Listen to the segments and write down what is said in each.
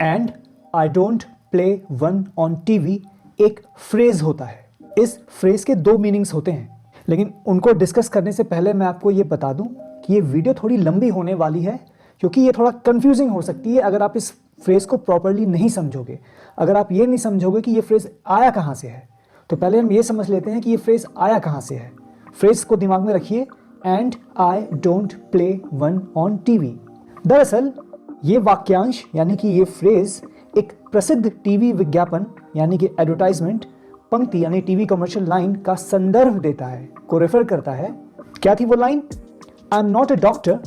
And I don't play one on TV एक phrase होता है। इस फ्रेज के दो मीनिंग्स होते हैं, लेकिन उनको डिस्कस करने से पहले मैं आपको ये बता दूं कि ये वीडियो थोड़ी लंबी होने वाली है, क्योंकि ये थोड़ा कंफ्यूजिंग हो सकती है अगर आप इस फ्रेज को प्रॉपर्ली नहीं समझोगे। अगर आप ये नहीं समझोगे कि ये फ्रेज आया कहाँ से है, तो पहले हम ये समझ लेते हैं कि ये फ्रेज आया कहाँ से है। फ्रेज को दिमाग में रखिए, and I don't play one on TV. दरअसल ये वाक्यांश यानी कि ये फ्रेज एक प्रसिद्ध टीवी विज्ञापन यानी कि एडवर्टाइजमेंट पंक्ति यानी टीवी कमर्शियल लाइन का संदर्भ देता है, को रेफर करता है। क्या थी वो line? I am not a doctor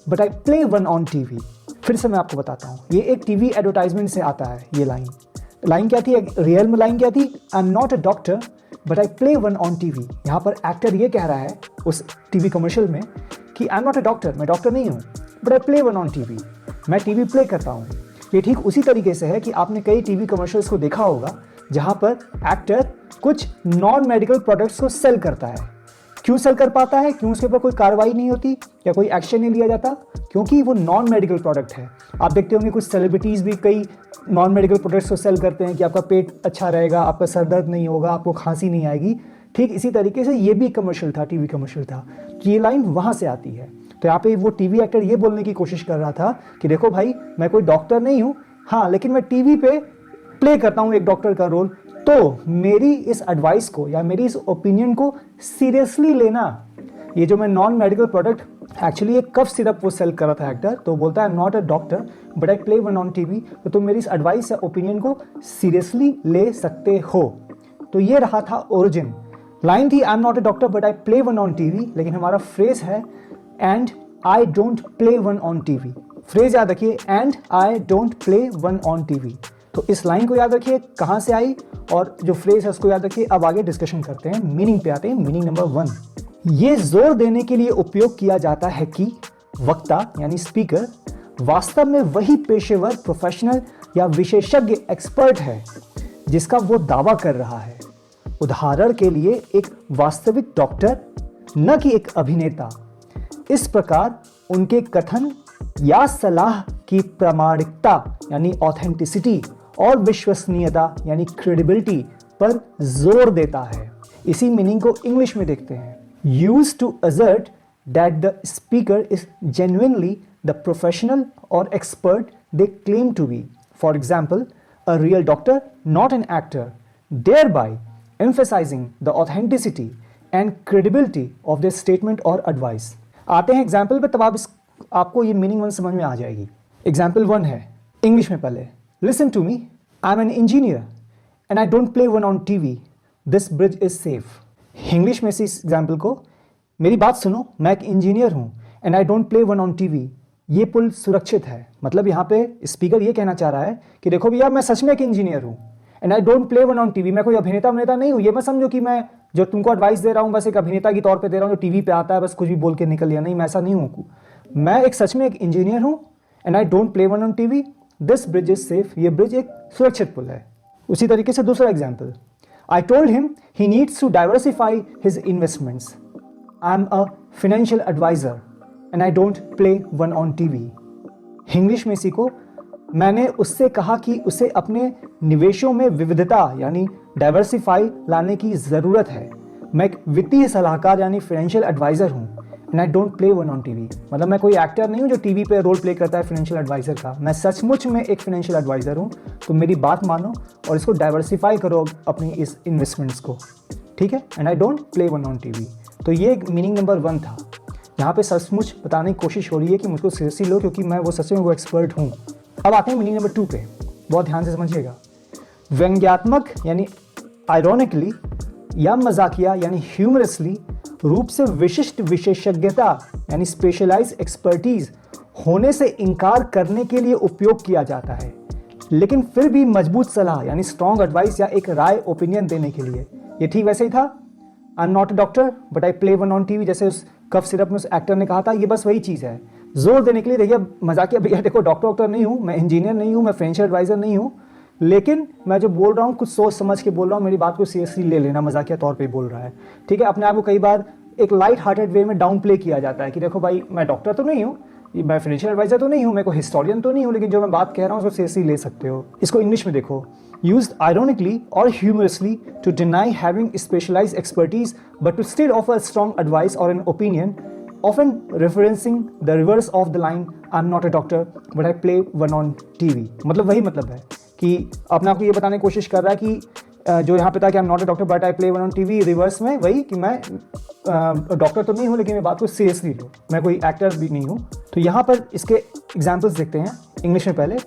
but I play one on TV. फिर से मैं आपको बताता हूँ, ये एक टीवी एडवर्टाइजमेंट से आता है। ये लाइन क्या थी? रियल में लाइन क्या थी? I am not a doctor but I play one on TV. यहाँ पर एक्टर ये कह रहा है उस टीवी कमर्शियल में कि I am not a doctor, मैं डॉक्टर नहीं हूँ, but I play one on TV, मैं टीवी प्ले करता हूँ। ये ठीक उसी तरीके से है कि आपने कई टीवी कमर्शियल्स को देखा होगा जहाँ पर एक्टर कुछ नॉन मेडिकल प्रोडक्ट्स को सेल करता है। क्यों सेल कर पाता है? क्यों उसके ऊपर कोई कार्रवाई नहीं होती या कोई एक्शन नहीं लिया जाता? क्योंकि वो नॉन मेडिकल प्रोडक्ट है। आप देखते होंगे कुछ सेलिब्रिटीज़ भी कई नॉन मेडिकल प्रोडक्ट्स को सेल करते हैं कि आपका पेट अच्छा रहेगा, आपका सर दर्द नहीं होगा, आपको खांसी नहीं आएगी। ठीक इसी तरीके से ये भी कमर्शियल था, टीवी कमर्शियल था। तो ये लाइन वहाँ से आती है। तो यहाँ पे वो टीवी एक्टर ये बोलने की कोशिश कर रहा था कि देखो भाई, मैं कोई डॉक्टर नहीं हूँ, हाँ, लेकिन मैं टीवी पे प्ले करता हूँ एक डॉक्टर का रोल, तो मेरी इस एडवाइस को या मेरी इस ओपिनियन को सीरियसली लेना। ये जो मैं नॉन मेडिकल प्रोडक्ट, एक्चुअली एक कफ सिरप वो सेल कर रहा था एक्टर, तो बोलता है I am not a doctor but I play one on TV, तो तुम मेरी इस एडवाइस या ओपिनियन को सीरियसली ले सकते हो। तो ये रहा था ओरिजिन। लाइन थी I am not a doctor but I play one on TV, लेकिन हमारा फ्रेज है and I don't play one on TV. Phrase याद रखिए, and I don't play one on TV. तो इस लाइन को याद रखिए कहाँ से आई, और जो फ्रेज है उसको याद रखिए। अब आगे डिस्कशन करते हैं, मीनिंग पे आते हैं। मीनिंग नंबर 1, ये जोर देने के लिए उपयोग किया जाता है कि वक्ता यानी स्पीकर वास्तव में वही पेशेवर, प्रोफेशनल या विशेषज्ञ एक्सपर्ट है जिसका वो दावा कर रहा है। उदाहरण के लिए एक वास्तविक डॉक्टर, न कि एक अभिनेता। इस प्रकार उनके कथन या सलाह की प्रामाणिकता यानी ऑथेंटिसिटी और विश्वसनीयता यानी क्रेडिबिलिटी पर जोर देता है। इसी मीनिंग को इंग्लिश में देखते हैं। Used to assert that the speaker is genuinely the professional or expert they claim to be. For example, a real doctor, not an actor, thereby emphasizing the authenticity and credibility of their statement or advice. आते हैं example पे, तब आपको ये meaning 1 समझ में आ जाएगी। Example 1 है इंग्लिश में पहले। Listen to me, I am an engineer and I don't play one on TV, this bridge is safe. English में से इस एग्जाम्पल को, मेरी बात सुनो, मैं एक इंजीनियर हूँ and I don't play one on TV, ये पुल सुरक्षित है। मतलब यहाँ पे स्पीकर ये कहना चाह रहा है कि देखो भैया, मैं सच में एक इंजीनियर हूँ and I don't play one on TV, मैं कोई अभिनेता नहीं हूँ। ये मत समझो कि मैं जो तुमको एडवाइस दे रहा हूँ बस एक अभिनेता के तौर पे दे रहा हूँ जो टीवी पे आता है बस कुछ भी बोल के निकल लिया। नहीं, मैं ऐसा नहीं हूँ। मैं एक सच में एक इंजीनियर हूँ and I don't play one on TV, this bridge is safe, ये ब्रिज एक सुरक्षित पुल है। उसी तरीके से दूसरा example, I told him he needs to diversify his investments. I'm a financial advisor and I don't play one on TV. English में सीखो, मैंने उससे कहा कि उसे अपने निवेशों में विविधता यानी डाइवर्सिफाई लाने की ज़रूरत है। मैं एक वित्तीय सलाहकार यानी फाइनेंशियल एडवाइज़र हूँ and I don't play one on TV. मतलब मैं कोई एक्टर नहीं हूँ जो टीवी पे रोल प्ले करता है फाइनेंशियल एडवाइज़र का। मैं सचमुच में एक फाइनेंशियल एडवाइज़र हूँ। तो मेरी बात मानो और इसको डाइवर्सिफाई करो अपनी इस इन्वेस्टमेंट्स को, ठीक है। And I don't play one on TV. तो ये मीनिंग नंबर 1 था। यहाँ पे सचमुच बताने की कोशिश हो रही है कि मुझको सीरियसली लो, क्योंकि मैं वो सच में वो एक्सपर्ट हूँ। अब आते हैं मीनिंग नंबर 2 पे, बहुत ध्यान से समझिएगा। व्यंग्यात्मक यानी आयरॉनिकली या मजाकिया यानी ह्यूमरसली रूप से विशिष्ट विशेषज्ञता यानी स्पेशलाइज एक्सपर्टीज होने से इनकार करने के लिए उपयोग किया जाता है, लेकिन फिर भी मजबूत सलाह यानी स्ट्रॉन्ग एडवाइस या एक राय ओपिनियन देने के लिए। ये ठीक वैसे ही था, I am not a doctor but I play one on TV, जैसे उस कफ सिरप में उस एक्टर ने कहा था। ये बस वही चीज़ है, जोर देने के लिए। देखिए मजाकिया भैया, देखो डॉक्टर नहीं हूँ, मैं इंजीनियर नहीं हूँ, मैं फाइनेंशियल एडवाइजर नहीं हूँ, लेकिन मैं जो बोल रहा हूँ कुछ सोच समझ के बोल रहा हूँ, मेरी बात को सीरियसली ले लेना। मजाकिया तौर पे बोल रहा है, ठीक है। अपने आप को कई बार एक लाइट हार्टेड वे में डाउन प्ले किया जाता है कि देखो भाई, मैं डॉक्टर तो नहीं हूँ, मैं फाइनेंशियल एडवाइजर तो नहीं हूँ, मैं कोई हिस्टोरियन तो नहीं हूँ, लेकिन जो मैं बात कह रहा हूँ उसको सीरियसली ले सकते हो। इसको इंग्लिश में देखो, यूज्ड आयरोनिकली और humorously to deny having specialised expertise but to still offer strong advice और an opinion, often referencing the reverse of the line I'm not a doctor but I play one on TV। मतलब वही मतलब है कि अपने आप को ये बताने की कोशिश कर रहा है कि जो यहाँ पे था कि I'm not a doctor but I play one on TV, reverse में वही कि मैं डॉक्टर तो नहीं हूँ लेकिन मैं बात को सीरियसली लो, मैं कोई एक्टर भी नहीं हूँ। तो यहाँ पर इसके एग्जाम्पल्स देखते हैं इंग्लिश में पहले।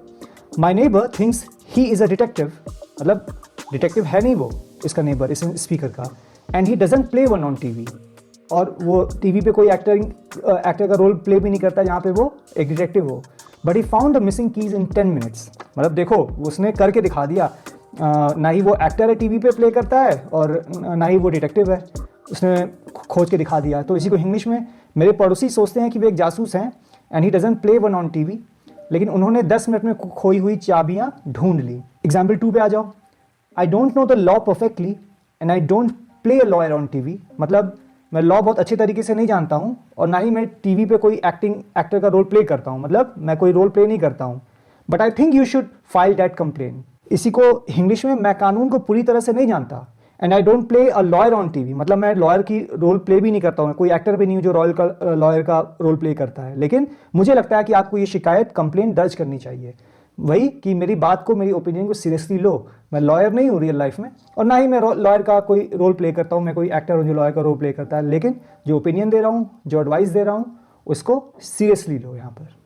My neighbour thinks he is a detective, मतलब डिटेक्टिव है नहीं वो, इसका नेबर, इस स्पीकर का, and he doesn't play one on TV, और वो टीवी पे कोई एक्टर का रोल प्ले भी नहीं करता जहाँ पे वो एक डिटेक्टिव हो। But he found the missing keys in 10 minutes, मतलब देखो उसने करके दिखा दिया, ना ही वो एक्टर है टीवी पे प्ले करता है और ना ही वो डिटेक्टिव है, उसने खोज के दिखा दिया। तो इसी को इंग्लिश में, मेरे पड़ोसी सोचते हैं कि वे एक जासूस हैं and he doesn't play one on TV, लेकिन उन्होंने 10 मिनट में खोई हुई चाबियाँ ढूंढ ली। एग्जाम्पल 2 पे आ जाओ। I don't know the law perfectly and I don't play a lawyer on TV, मतलब मैं लॉ बहुत अच्छे तरीके से नहीं जानता हूँ और ना ही मैं टीवी पे कोई एक्टर का रोल प्ले करता हूँ, मतलब मैं कोई रोल प्ले नहीं करता हूँ। But I think you should file that complain. इसी को इंग्लिश में, मैं कानून को पूरी तरह से नहीं जानता and I don't play a lawyer on TV, मतलब मैं लॉयर की रोल प्ले भी नहीं करता हूँ, कोई एक्टर भी नहीं हूँ जो लॉयर का रोल प्ले करता है, लेकिन मुझे लगता है कि आपको ये शिकायत कंप्लेन दर्ज करनी चाहिए। वही कि मेरी बात को, मेरी ओपिनियन को सीरियसली लो, मैं लॉयर नहीं हूँ रियल लाइफ में और ना ही मैं लॉयर का कोई रोल प्ले करता हूँ, मैं कोई एक्टर हूँ जो लॉयर का रोल प्ले करता है, लेकिन जो ओपिनियन दे रहा हूँ, जो एडवाइस दे रहा हूँ, उसको सीरियसली लो यहाँ पर।